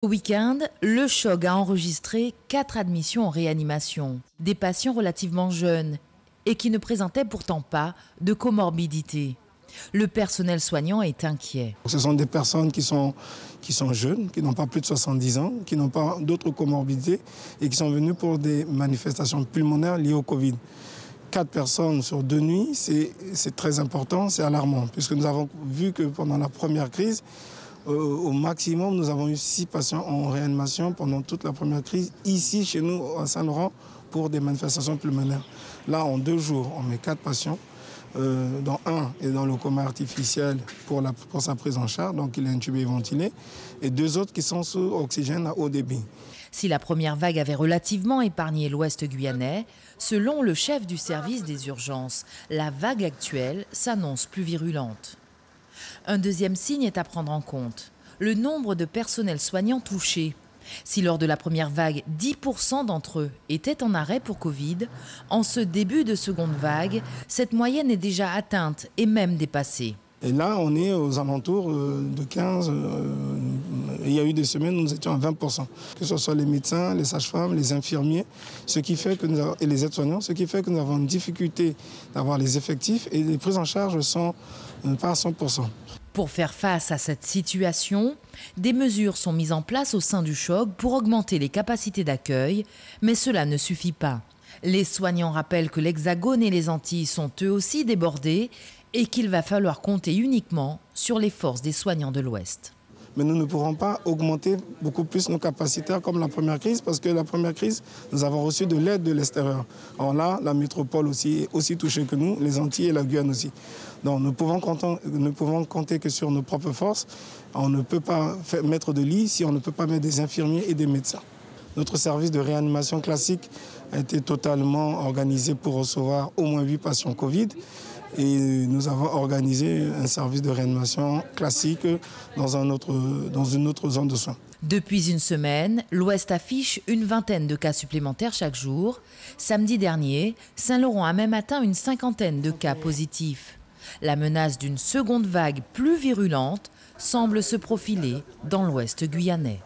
Au week-end, le CHOG a enregistré 4 admissions en réanimation. Des patients relativement jeunes et qui ne présentaient pourtant pas de comorbidité. Le personnel soignant est inquiet. Ce sont des personnes qui sont jeunes, qui n'ont pas plus de 70 ans, qui n'ont pas d'autres comorbidités et qui sont venues pour des manifestations pulmonaires liées au Covid. 4 personnes sur 2 nuits, c'est très important, c'est alarmant, puisque nous avons vu que pendant la première crise, au maximum, nous avons eu 6 patients en réanimation pendant toute la première crise, ici, chez nous, à Saint-Laurent, pour des manifestations pulmonaires. Là, en 2 jours, on met 4 patients, dont un est dans le coma artificiel pour sa prise en charge, donc il est intubé et ventilé, et 2 autres qui sont sous oxygène à haut débit. Si la première vague avait relativement épargné l'Ouest guyanais, selon le chef du service des urgences, la vague actuelle s'annonce plus virulente. Un deuxième signe est à prendre en compte, le nombre de personnels soignants touchés. Si lors de la première vague, 10% d'entre eux étaient en arrêt pour Covid, en ce début de seconde vague, cette moyenne est déjà atteinte et même dépassée. Et là, on est aux alentours de 15. Il y a eu des semaines où nous étions à 20%. Que ce soit les médecins, les sages-femmes, les infirmiers, et les aides-soignants, ce qui fait que nous avons une difficulté d'avoir les effectifs et les prises en charge sont pas à 100%. Pour faire face à cette situation, des mesures sont mises en place au sein du CHOG pour augmenter les capacités d'accueil, mais cela ne suffit pas. Les soignants rappellent que l'Hexagone et les Antilles sont eux aussi débordés et qu'il va falloir compter uniquement sur les forces des soignants de l'Ouest. Mais nous ne pourrons pas augmenter beaucoup plus nos capacités comme la première crise, parce que la première crise, nous avons reçu de l'aide de l'extérieur. Alors là, la métropole aussi est aussi touchée que nous, les Antilles et la Guyane aussi. Donc nous pouvons compter que sur nos propres forces. On ne peut pas mettre de lits si on ne peut pas mettre des infirmiers et des médecins. Notre service de réanimation classique a été totalement organisé pour recevoir au moins 8 patients Covid. Et nous avons organisé un service de réanimation classique dans une autre zone de soins. Depuis une semaine, l'Ouest affiche une vingtaine de cas supplémentaires chaque jour. Samedi dernier, Saint-Laurent a même atteint une 50aine de cas positifs. La menace d'une seconde vague plus virulente semble se profiler dans l'Ouest guyanais.